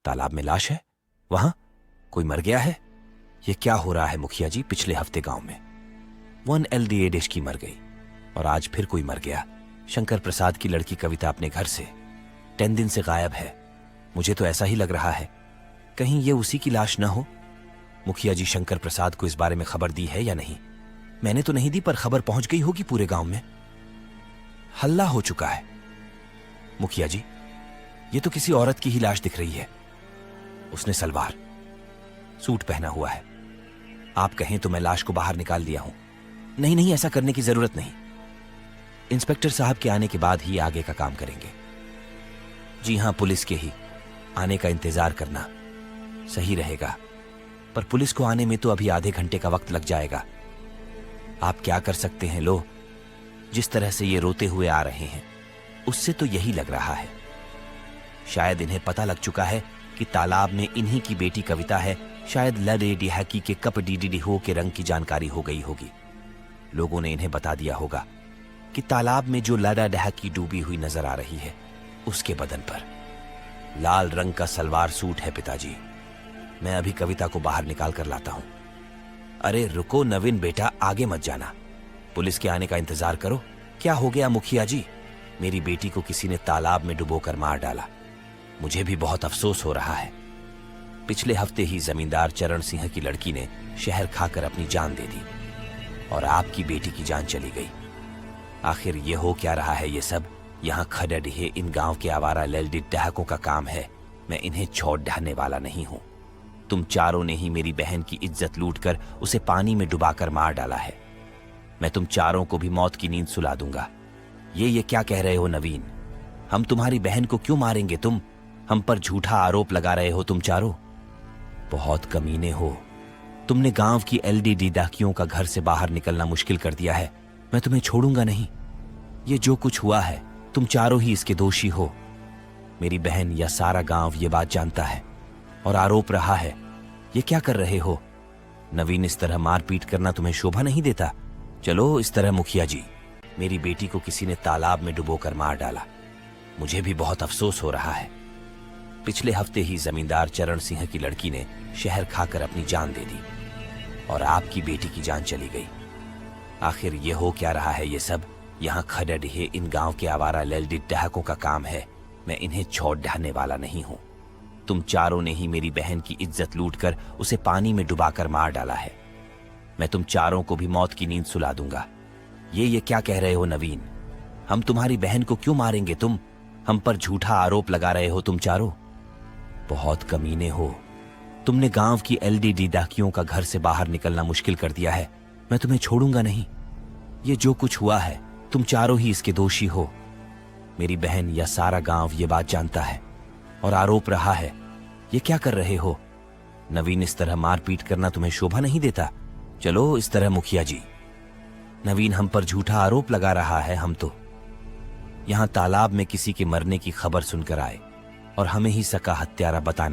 तालाब में लाश है? वहां कोई मर गया है? ये क्या हो रहा है मुखिया जी? पिछले हफ्ते गांव में 1 LDA डिश की मर गई और आज फिर कोई मर गया। शंकर प्रसाद की लड़की कविता अपने घर से 10 दिन से गायब है। मुझे तो ऐसा ही लग रहा है, कहीं ये उसी की लाश न हो। मुखिया जी, शंकर प्रसाद को इस बारे में खबर दी है या नहीं? मैंने तो नहीं दी, पर खबर पहुंच गई होगी पूरे गांव में। हल्ला हो चुका है। मुखिया जी, ये तो किसी औरत की ही लाश दिख रही है। उसने सलवार सूट पहना हुआ है। आप कहें तो मैं लाश को बाहर निकाल दिया हूं। नहीं नहीं, ऐसा करने की जरूरत नहीं। इंस्पेक्टर साहब के आने के बाद ही आगे का काम करेंगे। जी हां, पुलिस के ही आने का इंतजार करना सही रहेगा, पर पुलिस को आने में तो अभी आधे घंटे का वक्त लग जाएगा। आप क्या कर सकते हैं? लो, जिस तरह से ये रोते हुए आ रहे हैं उससे तो यही लग रहा है। शायद इन्हें पता लग चुका है कि तालाब में इन्हीं की बेटी कविता है। शायद लड़े डिहाकी के कप डीडी हो के रंग की जानकारी हो गई होगी। लोगों ने इन्हें बता दिया होगा कि तालाब में जो लड़ा डहाकी डूबी हुई नजर आ रही है उसके बदन पर लाल रंग का सलवार सूट है। पिताजी, मैं अभी कविता को बाहर निकाल कर लाता हूं। अरे रुको नवीन बेटा, आगे मत जाना, पुलिस के आने का इंतजार करो। क्या हो गया मुखिया जी? मेरी बेटी को किसी ने तालाब में डुबोकर मार डाला। मुझे भी बहुत अफसोस हो रहा है। पिछले हफ्ते ही जमींदार चरण सिंह की लड़की ने शहर खाकर अपनी जान दे दी और आपकी बेटी की जान चली गई। आखिर ये हो क्या रहा है? ये सब यहाँ खड़े इन गांव के आवारा लैलडी डहाकों का काम है। मैं इन्हें छोड़ ढाने वाला नहीं हूं। तुम चारों ने ही मेरी बहन की इज्जत लूटकर उसे पानी में डुबाकर मार डाला है। मैं तुम चारों को भी मौत की नींद सुला दूंगा। ये क्या कह रहे हो नवीन? हम तुम्हारी बहन को क्यों मारेंगे? तुम हम पर झूठा आरोप लगा रहे हो तुम चारों। बहुत कमीने हो। तुमने गांव की LDD डाकियों का घर से बाहर निकलना मुश्किल कर दिया है। मैं तुम्हें छोड़ूंगा नहीं। ये जो कुछ हुआ है तुम चारों ही इसके दोषी हो। मेरी बहन या सारा गांव ये बात जानता है और आरोप रहा है। ये क्या कर रहे हो नवीन? इस तरह मारपीट करना तुम्हें शोभा नहीं देता। चलो इस तरह मुखिया जी, मेरी बेटी को किसी ने तालाब में डुबोकर मार डाला। मुझे भी बहुत अफसोस हो रहा है। पिछले हफ्ते ही जमींदार चरण सिंह की लड़की ने शहर खाकर अपनी जान दे दी और आपकी बेटी की जान चली गई। आखिर ये हो क्या रहा है? ये सब यहाँ खड़े इन गांव के आवारा लैलडी डहाकों का काम है। मैं इन्हें छोड़ ढाने वाला नहीं हूं। तुम चारों ने ही मेरी बहन की इज्जत लूटकर उसे पानी में डुबाकर मार डाला है। मैं तुम चारों को भी मौत की नींद सुला दूंगा। ये क्या कह रहे हो नवीन? हम तुम्हारी बहन को क्यों मारेंगे? तुम हम पर झूठा आरोप लगा रहे हो तुम चारों। बहुत कमीने हो। तुमने गांव की LDD डाकियों का घर से बाहर निकलना मुश्किल कर दिया है। मैं तुम्हें छोड़ूंगा नहीं। ये जो कुछ हुआ है तुम चारों ही इसके दोषी हो। मेरी बहन या सारा गांव ये बात जानता है और आरोप रहा है। ये क्या कर रहे हो नवीन? इस तरह मारपीट करना तुम्हें शोभा नहीं देता। चलो इस तरह मुखिया जी, नवीन हम पर झूठा आरोप लगा रहा है। हम तो यहाँ तालाब में किसी के मरने की खबर सुनकर आए और हमें ही सका हत्यारा बताने